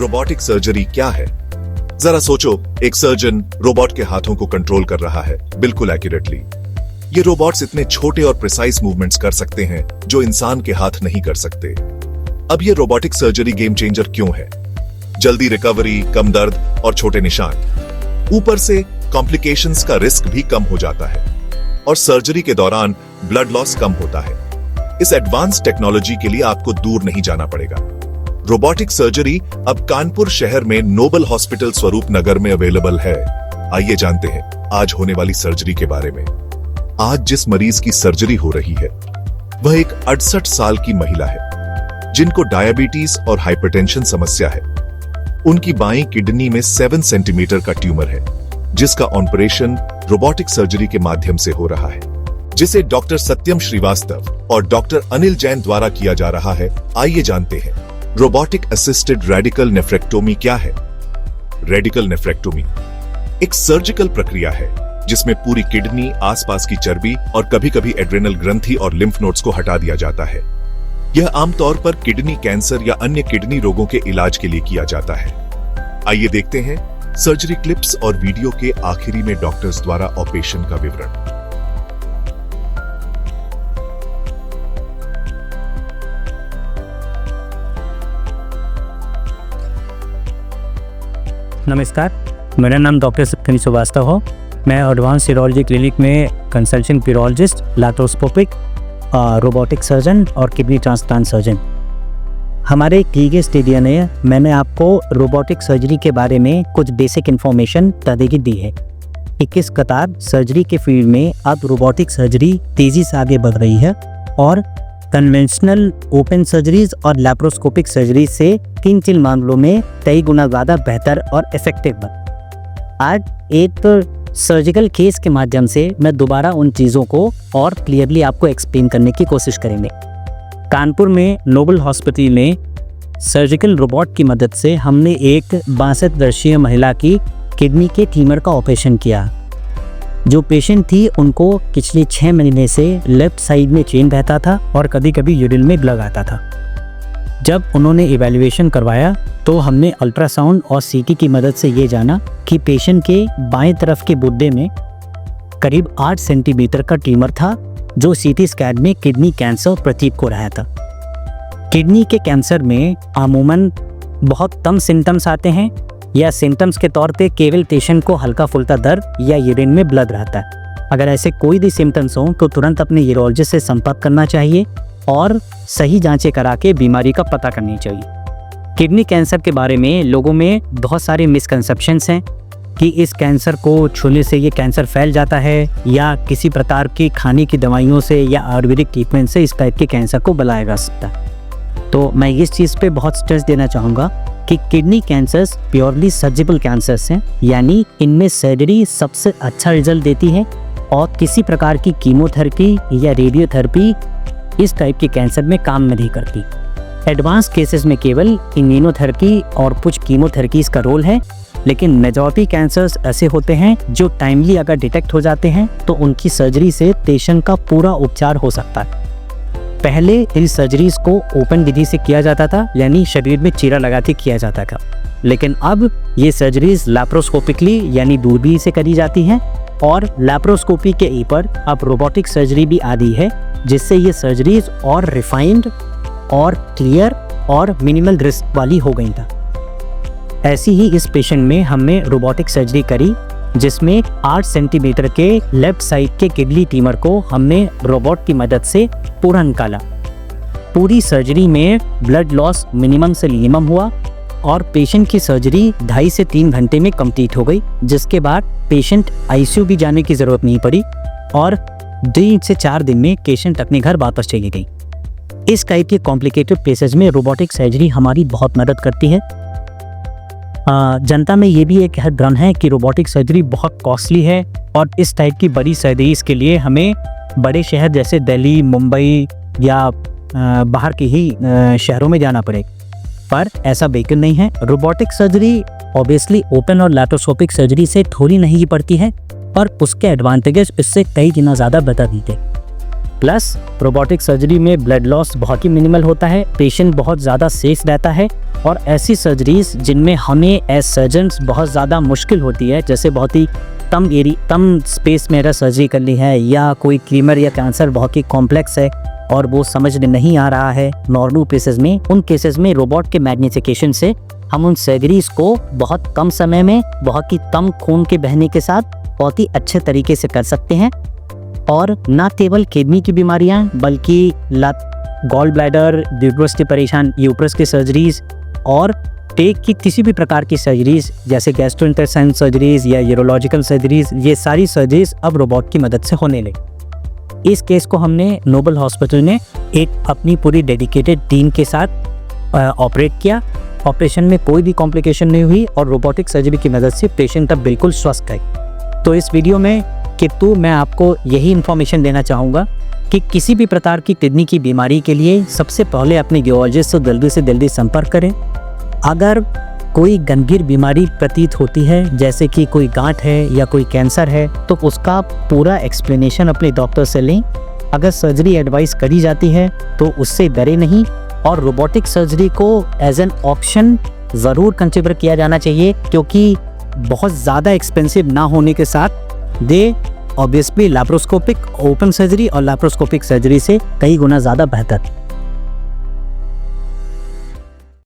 Robotic surgery क्या है? जरा सोचो, एक सर्जन रोबोट के हाथों को कंट्रोल कर रहा है, बिल्कुल एक्यूरेटली। ये रोबोट्स इतने छोटे और प्रिसाइज मूवमेंट्स कर सकते हैं जो इंसान के हाथ नहीं कर सकते। अब ये रोबोटिक सर्जरी गेम चेंजर क्यों है? जल्दी रिकवरी, कम दर्द और छोटे निशान। ऊपर से कॉम्प्लिकेशंस का रिस्क भी कम हो जाता है और सर्जरी के दौरान ब्लड लॉस कम होता है। इस एडवांस टेक्नोलॉजी के लिए आपको दूर नहीं जाना पड़ेगा। रोबोटिक सर्जरी अब कानपुर शहर में नोबल हॉस्पिटल स्वरूप नगर में अवेलेबल है। आइए जानते हैं आज होने वाली सर्जरी के बारे में। आज जिस मरीज की सर्जरी हो रही है वह एक 68 साल की महिला है जिनको डायबिटीज और हाइपरटेंशन समस्या है। उनकी बाईं किडनी में 7 सेंटीमीटर का ट्यूमर है जिसका ऑपरेशन रोबोटिक सर्जरी के माध्यम से हो रहा है, जिसे डॉक्टर सत्यम श्रीवास्तव और डॉक्टर अनिल जैन द्वारा किया जा रहा है। आइए जानते हैं रोबोटिक असिस्टेड रेडिकल नेफ्रेक्टोमी क्या है। रेडिकल नेफ्रेक्टोमी एक सर्जिकल प्रक्रिया है जिसमें पूरी किडनी, आसपास की चर्बी और कभी-कभी एड्रेनल ग्रंथि और लिम्फ नोड्स को हटा दिया जाता है। यह आमतौर पर किडनी कैंसर या अन्य किडनी रोगों के इलाज के लिए किया जाता है। आइए देखते हैं सर्जरी क्लिप्स और वीडियो के आखिरी में डॉक्टर्स द्वारा ऑपरेशन का विवरण। नमस्कार, मेरा नाम डॉक्टर सत्यम श्रीवास्तव हो। मैं एडवांस यूरोलॉजी क्लिनिक में consultant urologist, laparoscopic, robotic surgeon और किडनी ट्रांसप्लांट सर्जन। हमारे क्लिनिक स्टूडियो ने मैंने आपको रोबोटिक सर्जरी के बारे में कुछ बेसिक इन्फॉर्मेशन तरीके दी है कि किस कतार सर्जरी के फील्ड में अब रोबोटिक सर्जरी तेज़ी से आगे बढ़ रही है और कन्वेंशनल ओपन सर्जरीज और लैप्रोस्कोपिक सर्जरी से 3 मामलों में कई गुना ज़्यादा बेहतर और इफेक्टिव बन। आज एक सर्जिकल केस के माध्यम से मैं दोबारा उन चीज़ों को और क्लियरली आपको एक्सप्लेन करने की कोशिश करेंगे। कानपुर में नोबल हॉस्पिटल में सर्जिकल रोबोट की मदद से हमने एक 62 वर्षीय महिला की किडनी के ट्यूमर का ऑपरेशन किया। जो पेशेंट थी उनको पिछले 6 महीने से लेफ्ट साइड में चेन रहता था और कभी कभी यूरिन में ब्लड आता था। जब उन्होंने इवैल्यूएशन करवाया तो हमने अल्ट्रासाउंड और सीटी की मदद से ये जाना कि पेशेंट के बाएं तरफ के गुर्दे में करीब 8 सेंटीमीटर का ट्यूमर था जो सीटी स्कैन में किडनी कैंसर प्रतीत हो रहा था। किडनी के कैंसर में अमूमन बहुत कम सिम्टम्स आते हैं या सिम्टम्स के तौर पे केवल पेशेंट को हल्का फुल्का दर्द या यूरिन में ब्लड रहता है। अगर ऐसे कोई भी सिम्टम्स हों तो तुरंत अपने यूरोलॉजिस्ट से संपर्क करना चाहिए और सही जांचें करा के बीमारी का पता करनी चाहिए। किडनी कैंसर के बारे में लोगों में बहुत सारे मिसकंसेप्शंस हैं कि इस कैंसर को छूने से ये कैंसर फैल जाता है या किसी प्रकार की खाने की दवाइयों से या आयुर्वेदिक ट्रीटमेंट से इस टाइप के कैंसर को बुलाया जा सकता है। तो मैं इस चीज़ पे बहुत स्ट्रेस देना चाहूँगा कि किडनी कैंसर्स प्योरली सर्जिबल कैंसर्स हैं, यानी इनमें सर्जरी सबसे अच्छा रिजल्ट देती है और किसी प्रकार की कीमोथेरेपी या रेडियोथेरेपी इस टाइप के कैंसर में काम नहीं करती। एडवांस केसेस में केवल इम्यूनोथेरेपी और कुछ कीमोथेरेपीज का रोल है, लेकिन मेजॉरिटी कैंसर्स ऐसे होते हैं जो टाइमली अगर डिटेक्ट हो जाते हैं तो उनकी सर्जरी से पेशेंट का पूरा उपचार हो सकता है। पहले इन सर्जरीज को ओपन विधि से किया जाता था, यानी शरीर में चीरा लगा के किया जाता था, लेकिन अब ये सर्जरीज लैप्रोस्कोपिकली यानी दूरबीन से करी जाती हैं और लैप्रोस्कोपी के ऊपर अब रोबोटिक सर्जरी भी आ गई है, जिससे ये सर्जरीज और रिफाइंड और क्लियर और मिनिमल रिस्क वाली हो गई था। ऐसी ही इस पेशेंट में हमने रोबोटिक सर्जरी करी जिसमें 8 सेंटीमीटर के लेफ्ट साइड के किडनी ट्यूमर को हमने रोबोट की मदद से पूरा निकाला। पूरी सर्जरी में ब्लड लॉस मिनिमम से मिनिमम हुआ और पेशेंट की सर्जरी 2.5 से 3 घंटे में कंप्लीट हो गई, जिसके बाद पेशेंट आईसीयू भी जाने की ज़रूरत नहीं पड़ी और 2 से 4 दिन में पेशेंट अपने घर वापस चली गई। इस टाइप के कॉम्प्लिकेटेड केसेस में रोबोटिक सर्जरी हमारी बहुत मदद करती है। जनता में ये भी एक भ्रम है कि रोबोटिक सर्जरी बहुत कॉस्टली है और इस टाइप की बड़ी सर्जरीज के लिए हमें बड़े शहर जैसे दिल्ली, मुंबई या बाहर के ही शहरों में जाना पड़ेगा, पर ऐसा बिल्कुल नहीं है। रोबोटिक सर्जरी ऑब्वियसली ओपन और लैप्रोस्कोपिक सर्जरी से थोड़ी नहीं पड़ती है और उसके एडवांटेजेस इससे कई गुना ज़्यादा बेटर दी थे। प्लस रोबोटिक सर्जरी में ब्लड लॉस बहुत ही मिनिमल होता है, पेशेंट बहुत ज़्यादा सेफ रहता है। और ऐसी सर्जरीज जिनमें हमें एज सर्जन्स बहुत ज़्यादा मुश्किल होती है, जैसे बहुत ही कम स्पेस में अगर सर्जरी करनी है, या कोई ट्यूमर या कैंसर बहुत ही कॉम्प्लेक्स है और वो समझ में नहीं आ रहा है नॉर्मल केसेस में, उन केसेस में रोबोट के मैग्निफिकेशन से हम उन सर्जरीज को बहुत कम समय में, बहुत ही कम खून के बहने के साथ बहुत ही अच्छे तरीके से कर सकते हैं। और ना केवल किडनी की बीमारियां, बल्कि गॉल ब्लैडर, यूट्रस के परेशान यूट्रस की सर्जरीज और पेट की किसी भी प्रकार की सर्जरीज जैसे गैस्ट्रोइंटेस्टाइनल सर्जरीज या यूरोलॉजिकल सर्जरीज, ये सारी सर्जरीज अब रोबोट की मदद से होने लगी। इस केस को हमने नोबल हॉस्पिटल में एक अपनी पूरी डेडिकेटेड टीम के साथ ऑपरेट किया। ऑपरेशन में कोई भी कॉम्प्लिकेशन नहीं हुई और रोबोटिक सर्जरी की मदद से पेशेंट अब बिल्कुल स्वस्थ है। तो इस वीडियो में मैं आपको यही इन्फॉर्मेशन देना चाहूँगा कि किसी भी प्रकार की किडनी की बीमारी के लिए सबसे पहले अपने यूरोलॉजिस्ट से जल्दी संपर्क करें। अगर कोई गंभीर बीमारी प्रतीत होती है, जैसे कि कोई गांठ है या कोई कैंसर है, तो उसका पूरा एक्सप्लेनेशन अपने डॉक्टर से लें। अगर सर्जरी एडवाइस करी जाती है तो उससे डरे नहीं, और रोबोटिक सर्जरी को एज एन ऑप्शन ज़रूर कंसिडर किया जाना चाहिए, क्योंकि बहुत ज़्यादा एक्सपेंसिव ना होने के साथ दे ऑब्वियसली लैप्रोस्कोपिक ओपन सर्जरी और लैप्रोस्कोपिक सर्जरी से कई गुना ज़्यादा बेहतर।